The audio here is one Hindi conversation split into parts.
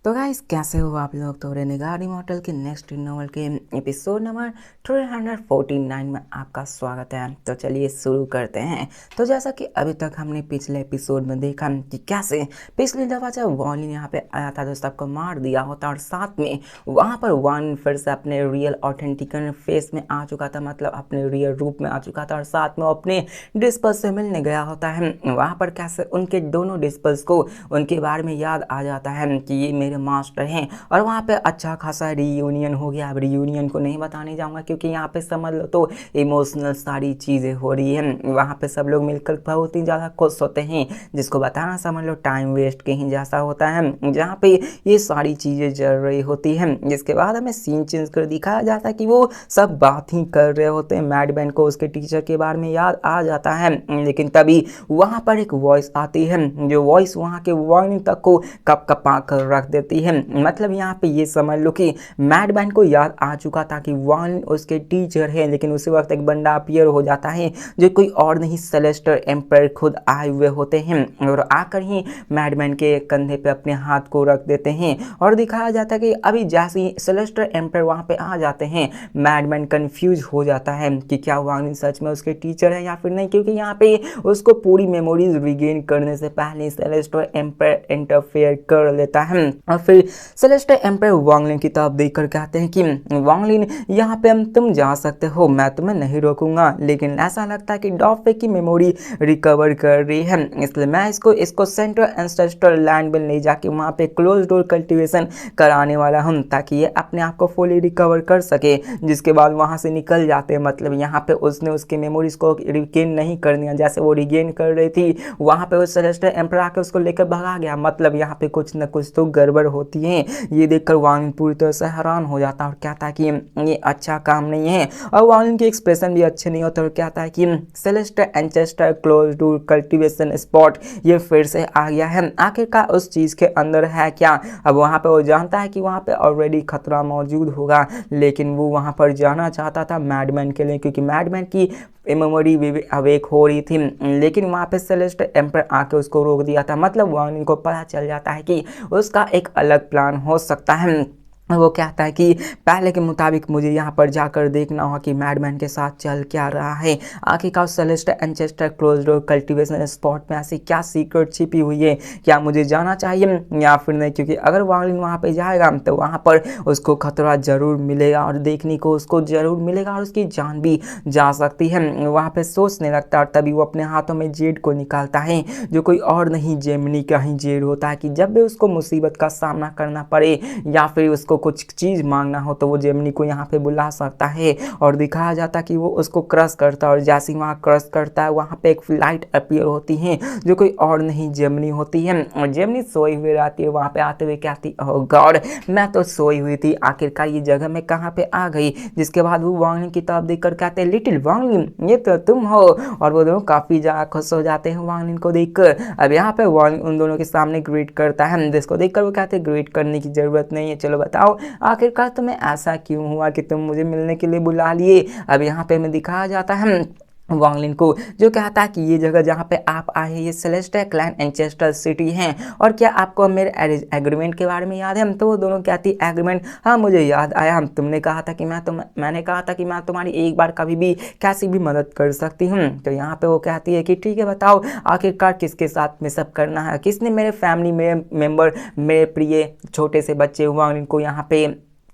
तो गाइस कैसे हो आप लोग। तो रेनेगाड इमॉर्टल के नेक्स्ट नॉवल के एपिसोड नंबर 349 में आपका स्वागत है। तो चलिए शुरू करते हैं। तो जैसा कि अभी तक हमने पिछले एपिसोड में देखा कि कैसे पिछली दफा जब वॉलिन यहाँ पे आया था तो सबको मार दिया होता और साथ में वहाँ पर वन फिर से अपने रियल ऑथेंटिक फेस में आ चुका था, मतलब अपने रियल रूप में आ चुका था और साथ में अपने डिस्पल से मिलने गया होता है। वहाँ पर कैसे उनके दोनों डिस्पल्स को उनके बारे में याद आ जाता है कि ये मेरे मास्टर हैं और वहाँ पे अच्छा खासा रीयूनियन हो गया। अब रीयूनियन को नहीं बताने जाऊँगा क्योंकि यहाँ पे समझ लो तो इमोशनल सारी चीज़ें हो रही हैं। वहाँ पे सब लोग मिलकर बहुत ही ज़्यादा खुश होते हैं, जिसको बताना समझ लो टाइम वेस्ट कहीं जैसा होता है जहाँ पे ये सारी चीज़ें चल रही होती हैं। जिसके बाद हमें सीन चेंज कर दिखाया जाता है कि वो सब बात ही कर रहे होते हैं। मैडमैन को उसके टीचर के बारे में याद आ जाता है, लेकिन तभी वहाँ पर एक वॉइस आती है जो वॉइस वहाँ के वार्निंग तक को कप कपा कर रख देती है। मतलब यहाँ पे ये समझ लो कि मैडमैन को याद आ चुका था कि वार्निंग उसके टीचर है, लेकिन उसी वक्त एक बंदा अपीयर हो जाता है जो कोई और नहीं सेलेस्टर एम्पायर खुद आए हुए होते हैं और आकर ही मैडमैन के कंधे पे अपने हाथ को रख देते हैं और दिखाया जाता है कि अभी जैसे ही सेलेस्टर एम्पायर वहाँ पे आ जाते हैं मैडमैन कंफ्यूज हो जाता है कि क्या वार्निंग सच में उसके टीचर है या फिर नहीं, क्योंकि यहाँ पे उसको पूरी मेमोरीज रिगेन करने से पहले सेलेस्टर एम्पायर इंटरफेयर कर लेता है और फिर सेलेस्टर एम्पायर वांगलिन की तरफ देखकर कहते हैं कि वांगलिन यहाँ पे तुम जा सकते हो, मैं तुम्हें नहीं रोकूंगा, लेकिन ऐसा लगता है कि डॉफे की मेमोरी रिकवर कर रही है, इसलिए मैं इसको सेंट्रल एंसेस्टर लैंड में ले जाके वहाँ पे क्लोज डोर कल्टीवेशन कराने वाला हूँ ताकि ये अपने आप को फुली रिकवर कर सके। जिसके बाद वहाँ से निकल जाते हैं। मतलब यहाँ पे उसने उसके मेमोरीज को रिगेन नहीं कर दिया, जैसे वो रिगेन कर रही थी वहाँ पे वो सेलेस्टर एम्पायर आके उसको लेकर भगा गया। मतलब यहाँ पे कुछ न कुछ तो गड़बड़ होती है। ये देखकर वांग पूरी तरह से हैरान हो जाता है और कहता है कि ये अच्छा काम नहीं है और वांग के एक्सप्रेशन भी अच्छे नहीं होते और कहता है कि सेलेस्टर एंचेस्टर क्लोज डोर कल्टीवेशन स्पॉट ये फिर से आ गया है, आखिरकार उस चीज के अंदर है क्या। अब वहाँ पे वो जानता है कि वहाँ पे ऑलरेडी खतरा मौजूद होगा, लेकिन वो वहाँ पर जाना चाहता था मैडमैन के लिए, क्योंकि मैडमैन की मेमोरी भी अवेक हो रही थी, लेकिन वहाँ पे सेलेस्टर एम्पायर आके उसको रोक दिया था। मतलब वार्निंग को पता चल जाता है कि उसका एक अलग प्लान हो सकता है। वो कहता है कि पहले के मुताबिक मुझे यहाँ पर जाकर देखना होगा कि मैडमैन के साथ चल क्या रहा है, आखिरकार सेलेस्टर एंचेस्टर क्लोज डोर कल्टीवेशन स्पॉट में ऐसी क्या सीक्रेट छिपी हुई है, क्या मुझे जाना चाहिए या फिर नहीं, क्योंकि अगर वार्लिन वहाँ पे जाएगा तो वहाँ पर उसको खतरा जरूर मिलेगा और देखने को उसको जरूर मिलेगा और उसकी जान भी जा सकती है। वहाँ पे सोचने लगता है और तभी वो अपने हाथों में जेड को निकालता है जो कोई और नहीं जेमिनी का ही जेड होता है कि जब भी उसको मुसीबत का सामना करना पड़े या फिर उसको कुछ चीज़ मांगना हो तो वो जेमिनी को यहाँ पे बुला सकता है। और दिखाया जाता कि वो उसको क्रश करता है और जैसे ही वहाँ क्रश करता है वहाँ पे एक फ्लाइट अपीयर होती है जो कोई और नहीं जेमिनी होती है और जेमिनी सोई हुई रहती है। वहाँ पे आते हुए कहती ओह गॉड, मैं तो सोई हुई थी, आखिरकार ये जगह में कहाँ पे आ गई। जिसके बाद वो वांगलिन की तरफ देखकर कहते हैं लिटिल वांगलिन ये तो तुम हो, और वो दोनों काफ़ी ज़्यादा खुश हो जाते हैं वांगलिन को देखकर। अब यहाँ पे वांगलिन उन दोनों के सामने ग्रीट करता है, जिसको देखकर वो कहते हैं ग्रीट करने की ज़रूरत नहीं है, चलो बताओ आखिरकार तुम्हें ऐसा क्यों हुआ कि तुम मुझे मिलने के लिए बुला लिए। अब यहाँ पे हमें दिखाया जाता है वांगलिन को जो कहता है कि ये जगह जहाँ पे आप आए हैं ये सेलेस्टर क्लैन एंचेस्टर सिटी है और क्या आपको मेरे एग्रीमेंट के बारे में याद है। तो वो दोनों कहती एग्रीमेंट, हाँ मुझे याद आया, तुमने कहा था कि मैंने कहा था कि मैं तुम्हारी एक बार कभी भी कैसी भी मदद कर सकती हूँ। तो यहाँ पे वो कहती है कि ठीक है बताओ आखिरकार किसके साथ में सब करना है, किसने मेरे फैमिली मेम्बर मेरे प्रिय छोटे से बच्चे वांगलिन को यहाँ पे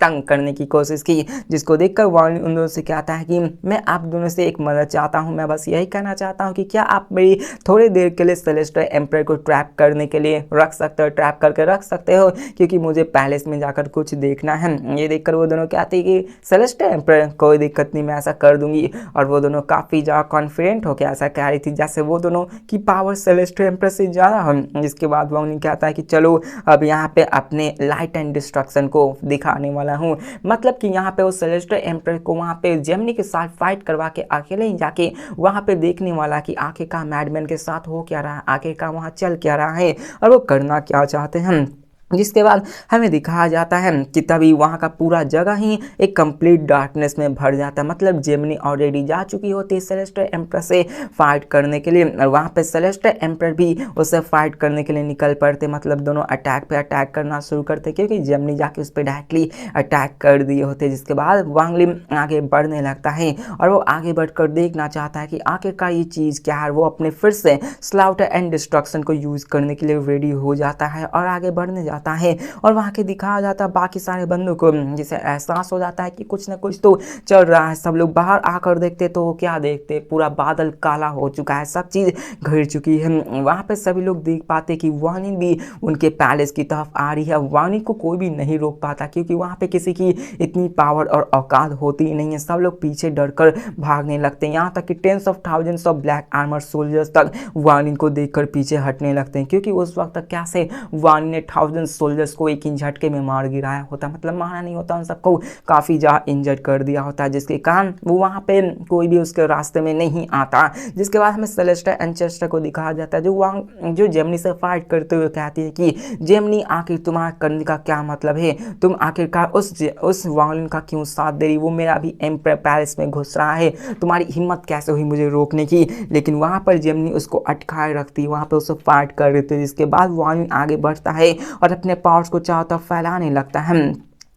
तंग करने की कोशिश की। जिसको देखकर वार्निंग उन दोनों से कहता है कि मैं आप दोनों से एक मदद चाहता हूं, मैं बस यही कहना चाहता हूं कि क्या आप मेरी थोड़ी देर के लिए सेलेस्टर एम्पायर को ट्रैप करने के लिए रख सकते हो, ट्रैप करके रख सकते हो, क्योंकि मुझे पैलेस में जाकर कुछ देखना है। ये देखकर वो दोनों कहते हैं कि सेलेस्टर एम्पायर कोई दिक्कत नहीं, मैं ऐसा कर दूंगी। और वो दोनों काफ़ी ज़्यादा कॉन्फिडेंट होकर ऐसा कह रही थी जैसे वो दोनों की पावर सेलेस्टर एम्पायर से ज़्यादा हो। जिसके बाद वार्निंग कहता है कि चलो अब यहाँ पे अपने लाइट एंड डिस्ट्रक्शन को दिखाने वाला हूँ। मतलब कि यहाँ पे वो सेलेस्टर एम्पायर को वहाँ पे जेमिनी के साथ फाइट करवा के अकेले ही जाके वहाँ पे देखने वाला कि आखिरकार मैडमैन के साथ हो क्या रहा है, आखिरकार वहाँ चल क्या रहा है और वो करना क्या चाहते हैं। जिसके बाद हमें दिखाया जाता है कि तभी वहाँ का पूरा जगह ही एक कंप्लीट डार्कनेस में भर जाता है। मतलब जेमिनी ऑलरेडी जा चुकी होती है सेलेस्टियल एम्पर से फाइट करने के लिए, और वहाँ पे सेलेस्टियल एम्पर भी उससे फाइट करने के लिए निकल पड़ते। मतलब दोनों अटैक पे अटैक करना शुरू करते, क्योंकि जेमिनी जाके उस पर डायरेक्टली अटैक कर दिए होते। जिसके बाद वांग लिन आगे बढ़ने लगता है और वो आगे बढ़कर देखना चाहता है कि आखिरकार ये चीज़ क्या है। वो अपने फिर से स्लाउटर एंड डिस्ट्रक्शन को यूज़ करने के लिए रेडी हो जाता है और आगे बढ़ने जाता है। और वहाँ के दिखाया जाता है बाकी सारे बंदों को, जिसे एहसास हो जाता है कि कुछ ना कुछ तो चल रहा है। सब लोग बाहर आकर देखते तो क्या देखते, पूरा बादल काला हो चुका है, सब चीज़ घिर चुकी है। वहाँ पे सभी लोग देख पाते कि वांग लिन भी उनके पैलेस की तरफ आ रही है। वांग लिन को कोई भी नहीं रोक पाता, क्योंकि वहाँ पे किसी की इतनी पावर और औकात होती ही नहीं है। सब लोग पीछे डरकर भागने लगते हैं, यहाँ तक कि tens of thousands of black armour soldiers तक वांग लिन को देखकर पीछे हटने लगते हैं, क्योंकि उस वक्त तक कैसे वांग लिन ने 1000 सोल्जर्स को एक ही झटके में मार गिराया होता। मतलब मारा नहीं होता, उन सबको काफ़ी ज़्यादा इंजर्ड कर दिया होता है, जिसके कारण वो वहाँ पे कोई भी उसके रास्ते में नहीं आता। जिसके बाद हमें सेलेस्टा एंचेस्टर को दिखाया जाता है, जो जेमिनी से फाइट करते हुए कहती है कि जेमिनी आखिर तुम्हारा करने का क्या मतलब है, तुम आखिरकार उस वांग लिन का क्यों साथ दे रही, वो मेरा भी एम्पर पैलेस में घुस रहा है, तुम्हारी हिम्मत कैसे हुई मुझे रोकने की। लेकिन वहाँ पर जेमिनी उसको अटकाए रखती है, वहाँ पर उसको फाइट कर रही थी। जिसके बाद वांग लिन आगे बढ़ता है और अपने पावर्स को चारों तरफ फैलाने लगता है।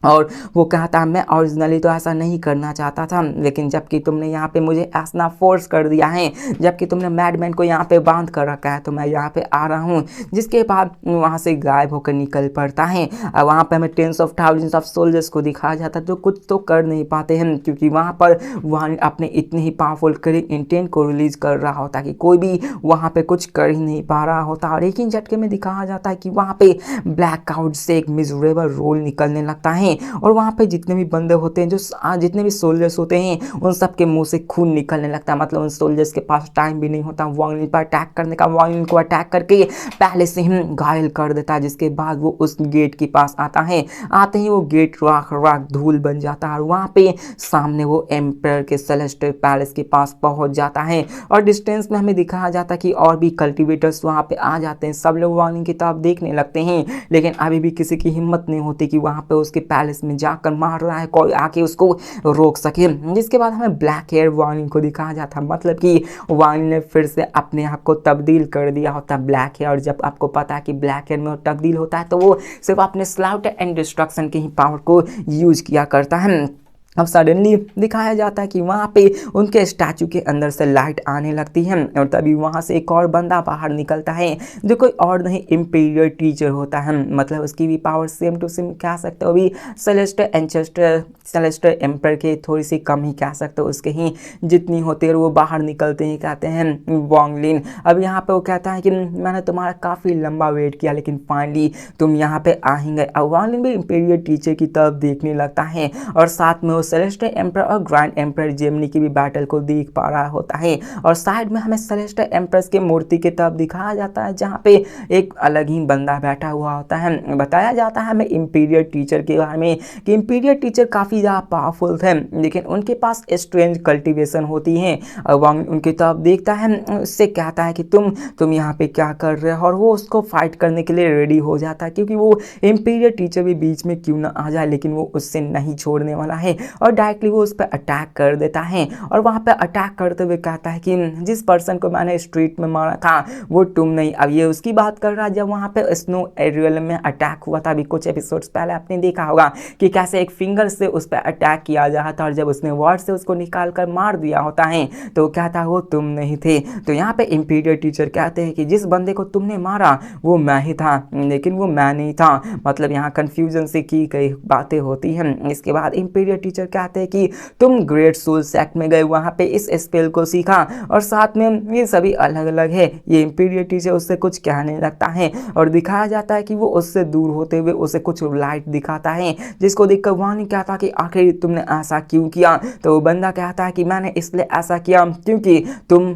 और वो कहता है मैं ओरिजिनली तो ऐसा नहीं करना चाहता था, लेकिन जबकि तुमने यहाँ पे मुझे ऐसा फोर्स कर दिया है, जबकि तुमने मैडमैन को यहाँ पे बांध कर रखा है, तो मैं यहाँ पे आ रहा हूँ। जिसके बाद वहाँ से गायब होकर निकल पड़ता है। और वहाँ पे हमें tens of thousands of soldiers को दिखाया जाता है, जो कुछ तो कर नहीं पाते हैं, क्योंकि वहाँ पर वहाँ अपने इतने ही पावरफुल किलिंग इंटेंट को रिलीज कर रहा होता कि कोई भी वहाँ पे कुछ कर ही नहीं पा रहा होता। और एक ही झटके में दिखाया जाता है कि वहाँ पे ब्लैक क्लाउड से एक मिजरेबल रोल निकलने लगता है, और वहाँ पे जितने भी बंदे होते हैं, जो जितने भी सोल्जर्स होते हैं, उन सब के मुंह से खून निकलने लगता है। मतलब उन सोल्जर्स के पास टाइम भी नहीं होता वांग लिन पर अटैक करने का। वांग लिन को अटैक करके पहले से ही घायल कर देता है। जिसके बाद वो उस गेट के पास आता है, आते ही वो गेट राख राख धूल बन जाता है, और वहाँ पे सामने वो एम्पर के सेलेस्टियल पैलेस के पास पहुँच जाता है। और डिस्टेंस में हमें दिखाया जाता है कि और भी कल्टिवेटर्स वहाँ पे आ जाते हैं। सब लोग वांग लिन की तरफ देखने लगते हैं, लेकिन अभी भी किसी की हिम्मत नहीं होती कि वहाँ पे उसके पैलेस में जाकर मार रहा है कोई आके उसको रोक सके। जिसके बाद हमें ब्लैक हेयर वांग लिन को दिखाया जाता है, मतलब कि वांग लिन ने फिर से अपने आप को तब्दील कर दिया होता है ब्लैक हेयर। और जब आपको पता है कि ब्लैक हेयर में तब्दील होता है, तो वो सिर्फ अपने स्लाउटर एंड डिस्ट्रक्शन के ही पावर को यूज किया करता है। अब सडनली दिखाया जाता है कि वहाँ पे उनके स्टैचू के अंदर से लाइट आने लगती है, और तभी वहाँ से एक और बंदा बाहर निकलता है, जो कोई और नहीं इंपीरियल टीचर होता है। मतलब उसकी भी पावर सेम टू सेम कह सकते हो, भी सेलेस्टियल एंचेस्टर सेलेस्टियल एम्पर के थोड़ी सी कम ही कह सकते हो, उसके ही जितनी होती है। वो बाहर निकलते ही कहते हैं वांग लिन। अब यहाँ पे वो कहता है कि मैंने तुम्हारा काफ़ी लंबा वेट किया, लेकिन फाइनली तुम यहाँ पे आ ही गए। अब वांग लिन भी इंपीरियल टीचर की तरफ देखने लगता है, और साथ में सेलेस्टियल एम्पर और ग्रैंड एम्पर जेमिनी की भी बैटल को देख पा रहा होता है। और साइड में हमें सेलेस्टियल एम्प्रेस के मूर्ति की तरफ दिखाया जाता है, जहाँ पे एक अलग ही बंदा बैठा हुआ होता है। बताया जाता है हमें इंपीरियल टीचर के बारे में कि इंपीरियल टीचर काफ़ी ज़्यादा पावरफुल थे, लेकिन उनके पास स्ट्रेंज कल्टिवेशन होती है। वांग उनकी तरफ देखता है, उससे कहता है कि तुम यहाँ पे क्या कर रहे हो, और वो उसको फाइट करने के लिए रेडी हो जाता है, क्योंकि वो इंपीरियल टीचर भी बीच में क्यों ना आ जाए, लेकिन वो उससे नहीं छोड़ने वाला है, और डायरेक्टली वो उस पर अटैक कर देता है। और वहाँ पे अटैक करते हुए कहता है कि जिस पर्सन को मैंने स्ट्रीट में मारा था वो तुम नहीं। अब ये उसकी बात कर रहा है जब वहाँ पे स्नो एरियल में अटैक हुआ था, अभी कुछ एपिसोड्स पहले आपने देखा होगा कि कैसे एक फिंगर से उस पर अटैक किया जा रहा था, और जब उसने वर्ड से उसको निकाल कर मार दिया होता है तो कहता है वो तुम नहीं थे। तो यहाँ पे इंपीरियल टीचर कहते हैं कि जिस बंदे को तुमने मारा वो मैं ही था, लेकिन वो मैं नहीं था। मतलब यहाँ कन्फ्यूजन से की गई बातें होती हैं। इसके बाद इंपीरियल टीचर कहते हैं कि तुम ग्रेट सोल सेक्ट में गए, वहाँ पे इस स्पेल को सीखा, और साथ में ये सभी अलग अलग है। ये इंपीरियल टीचर उससे कुछ कहने लगता है, और दिखाया जाता है कि वो उससे दूर होते हुए उसे कुछ लाइट दिखाता है, जिसको देखकर वांग लिन कहता कि आखिर तुमने ऐसा क्यों किया। तो वो बंदा कहता है कि मैंने इसलिए ऐसा किया क्योंकि तुम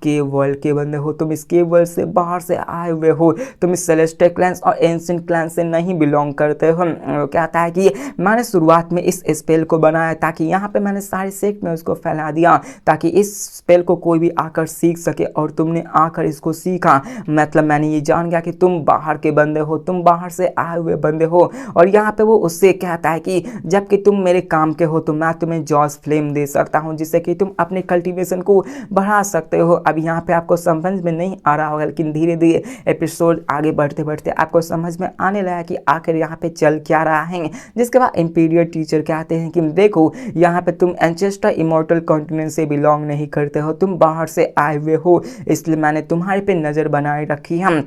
के वर्ल्ड के बंदे हो, तुम इसके वर्ल्ड से बाहर से आए हुए हो, तुम इस सेलेस्टियल क्लैंस और एंशिएंट क्लैंस से नहीं बिलोंग करते हो। कहता है कि मैंने शुरुआत में इस स्पेल स्पेल को बनाया ताकि यहाँ पे मैंने सारे सेक्ट में उसको फैला दिया ताकि इस स्पेल को कोई भी आकर सीख सके और तुमने आकर इसको सीखा। मतलब मैंने ये जान गया कि तुम बाहर के बंदे हो, तुम बाहर से आए हुए बंदे हो। और यहाँ पे वो उससे कहता है कि जबकि तुम मेरे काम के हो तो मैं तुम्हें जॉस फ्लेम दे सकता हूँ जिससे कि तुम अपने कल्टीवेशन को बढ़ा सकते हो। अब यहाँ पे आपको समझ में नहीं आ रहा होगा, लेकिन धीरे धीरे एपिसोड आगे बढ़ते बढ़ते आपको समझ में आने लगा कि आखिर यहाँ पे चल क्या रहा है। जिसके बाद इंपीरियल टीचर कहते हैं कि देखो यहाँ पे तुम एंचेस्टर इमॉर्टल कॉन्टिनेंट से बिलोंग नहीं करते हो, तुम बाहर से आए हुए हो, इसलिए मैंने तुम्हारे पे नज़र बनाए रखी है।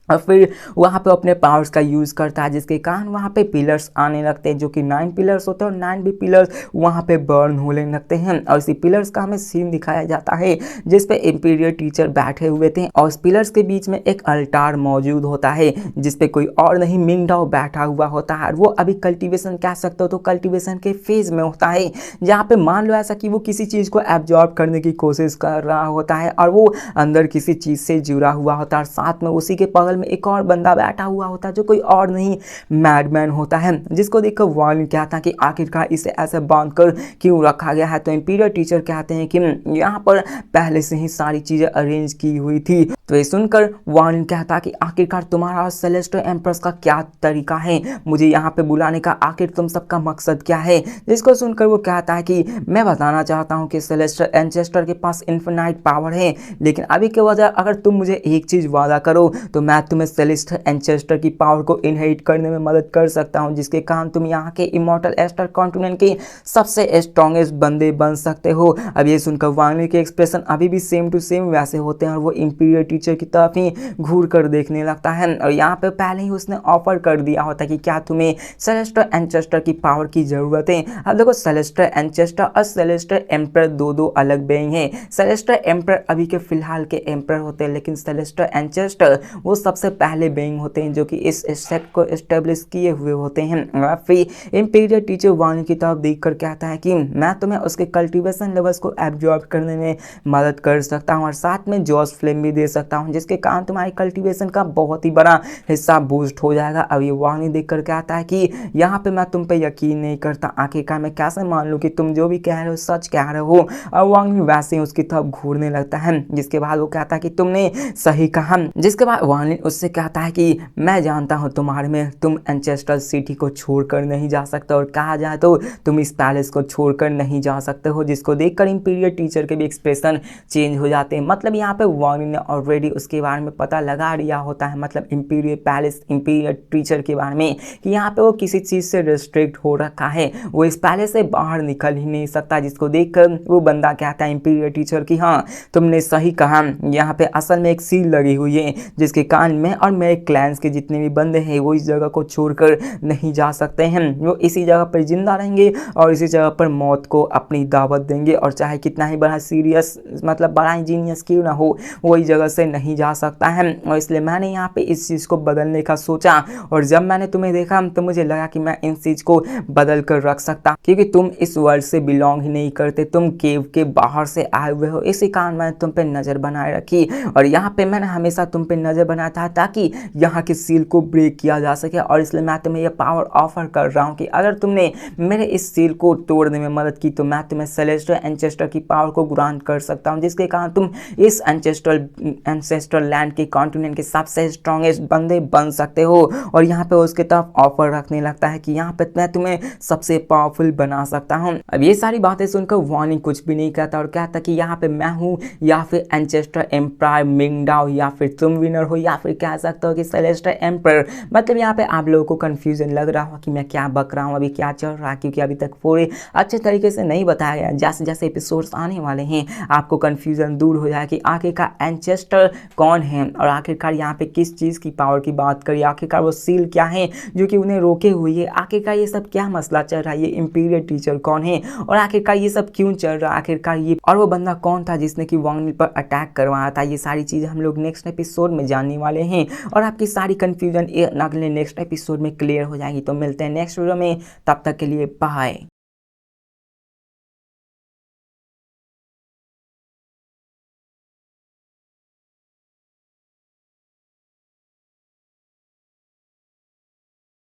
और फिर वहाँ पे अपने पावर्स का यूज़ करता है जिसके कारण वहाँ पे पिलर्स आने लगते हैं जो कि 9 पिलर्स होते हैं और 9 भी पिलर्स वहाँ पे बर्न होने लगते हैं। और इसी पिलर्स का हमें सीन दिखाया जाता है जिस पे इंपीरियल टीचर बैठे हुए थे और उस पिलर्स के बीच में एक अल्टार मौजूद होता है जिस पे कोई और नहीं मिंगडाओ बैठा हुआ होता है। और वो अभी कल्टिवेशन कह सकते हो तो कल्टिवेशन के फेज में होता है, जहाँ पे मान लो ऐसा कि वो किसी चीज़ को एब्जॉर्ब करने की कोशिश कर रहा होता है और वो अंदर किसी चीज़ से जुड़ा हुआ होता है। और साथ में उसी के बगल में एक और बंदा बैठा हुआ होता है जो कोई और नहीं मैडमैन होता है, जिसको देखकर वार्निंग कहता है कि आखिरकार इसे ऐसे बांध कर क्यों रखा गया है। तो इंपीरियल टीचर कहते हैं कि यहाँ पर पहले से ही सारी चीजें अरेंज की हुई थी। तो ये सुनकर वार्निंग कहता है कि आखिरकार तुम्हारा सेलेस्टियल एम्प्रेस का क्या तरीका है, मुझे यहाँ पे बुलाने का आखिर तुम सबका मकसद क्या है। जिसको सुनकर वो कहता है कि मैं बताना चाहता हूँ कि सेलेस्टियल एंसेस्टर के पास इन्फिनाइट पावर है, लेकिन अभी के वजह अगर तुम मुझे एक चीज वादा करो तो मैं तुम्हें सेलेस्टियल एंसेस्टर की पावर को इनहेरिट करने में मदद कर सकता हूं, जिसके कारण तुम यहाँ के इमॉर्टल एस्टर कॉन्टिनेंट के सबसे स्ट्रॉन्गेस्ट बंदे बन सकते हो। अब ये सुनकर वांगली के एक्सप्रेशन अभी भी सेम टू सेम वैसे होते हैं और वो इंपीरियल टीचर की तरफ ही घूर कर देखने लगता है। और यहाँ पे पहले ही उसने ऑफर कर दिया होता है कि क्या तुम्हें सेलेस्टियल एंसेस्टर की पावर की जरूरत है। अब देखो सेलेस्टियल एंसेस्टर और सेलेस्टियल एम्पर दो अलग बेइंग हैं। सेलेस्टियल एम्पर अभी के फिलहाल के एम्पर होते हैं, लेकिन सेलेस्टियल एंसेस्टर वो सबसे पहले बेइंग होते हैं जो कि इस सेट को एस्टेब्लिश किए हुए होते हैं। फिर इंपीरियल टीचर वार्निंग की तरफ देखकर कहता है कि मैं तुम्हें उसके कल्टीवेशन लेवल्स को एब्जॉर्ब करने में मदद कर सकता हूं और साथ में जॉस फ्लेम भी दे सकता हूं, जिसके कारण तुम्हारी कल्टीवेशन का बहुत ही बड़ा हिस्सा बूस्ट हो जाएगा। अब ये वार्निंग देखकर कहता है कि यहाँ पे मैं तुम पे यकीन नहीं करता, आखिरकार मैं कैसे मान लूँ कि तुम जो भी कह रहे हो सच कह रहे हो। और वार्निंग वैसे ही उसकी तरफ घूरने लगता है, जिसके बाद वो कहता है कि तुमने सही कहा। जिसके बाद वार्निंग उससे कहता है कि मैं जानता हूं तुम्हारे में, तुम एंचेस्टर सिटी को छोड़कर नहीं जा सकते और कहा जाए तो तुम इस पैलेस को छोड़कर नहीं जा सकते हो। जिसको देखकर इंपीरियल टीचर के भी एक्सप्रेशन चेंज हो जाते हैं। मतलब यहाँ पे वार्निंग ने ऑलरेडी उसके बारे में पता लगा लिया होता है, मतलब इंपीरियल पैलेस इंपीरियल टीचर के बारे में, कि यहाँ पे वो किसी चीज से रिस्ट्रिक्ट हो रखा है, वो इस पैलेस से बाहर निकल ही नहीं सकता। जिसको देखकर वो बंदा कहता है इंपीरियल टीचर की हाँ तुमने सही कहा, यहाँ पे असल में एक सील लगी हुई है जिसके कारण मैं और मेरे क्लैंस के जितने भी बंदे हैं वो इस जगह को छोड़कर नहीं जा सकते हैं। वो इसी जगह पर जिंदा रहेंगे और इसी जगह पर मौत को अपनी दावत देंगे, और चाहे कितना ही बड़ा सीरियस मतलब बड़ा इंजीनियस क्यों ना हो वो इस जगह से नहीं जा सकता है। और इसलिए मैंने यहाँ पे इस चीज़ को बदलने का सोचा, और जब मैंने तुम्हें देखा तो मुझे लगा कि मैं इन चीज़ को बदल कर रख सकता, क्योंकि तुम इस वर्ल्ड से बिलोंग ही नहीं करते, तुम केव के बाहर से आए हुए हो। इसी कारण मैंने तुम पे नज़र बनाए रखी, और यहाँ पे मैंने हमेशा तुम पे नज़र बनाया था ताकि यहाँ के सील को ब्रेक किया जा सके। और इसलिए मैं तुम्हें यह पावर ऑफर कर रहा हूँ कि अगर तुमने मेरे इस सील को तोड़ने में मदद की तो मैं तुम्हें सेलेस्टियल एंसेस्टर की पावर को ग्रांट कर सकता हूँ, जिसके कारण तुम इस एंसेस्ट्रल लैंड के कॉन्टिनेंट के सबसे स्ट्रॉन्गेस्ट बंदे बन सकते हो। और यहाँ पे उसके तरफ ऑफर रखने लगता है कि यहाँ पे मैं तुम्हें सबसे पावरफुल बना सकता हूँ। अब ये सारी बातें सुनकर वार्निंग कुछ भी नहीं कहता और कहता कि यहाँ पे मैं हूँ या फिर एंसेस्टर एम्पायर मिंगडाओ, या फिर तुम विनर हो, या फिर कह सकते हो कि सेलेस्टियल एम्पायर। मतलब यहाँ पे आप लोगों को कंफ्यूजन लग रहा हो कि मैं क्या बक रहा हूँ, अभी क्या चल रहा है, क्योंकि अभी तक पूरे अच्छे तरीके से नहीं बताया गया। जैसे जैसे एपिसोड्स आने वाले हैं आपको कंफ्यूजन दूर हो जाए कि आखिरकार एंसेस्टर कौन है और आखिरकार यहाँ पे किस चीज़ की पावर की बात करिए, आखिरकार वो सील क्या है जो कि उन्हें रोके हुई है, आखिरकार ये सब क्या मसला चल रहा है, ये इंपीरियल टीचर कौन है और आखिरकार ये सब क्यों चल रहा है, आखिरकार ये और वो बंदा कौन था जिसने कि वांगली पर अटैक करवाया था। ये सारी चीज़ें हम लोग नेक्स्ट एपिसोड में जानने वाले हैं और आपकी सारी कंफ्यूजन अगले नेक्स्ट एपिसोड में क्लियर हो जाएगी। तो मिलते हैं नेक्स्ट वीडियो में, तब तक के लिए बाय।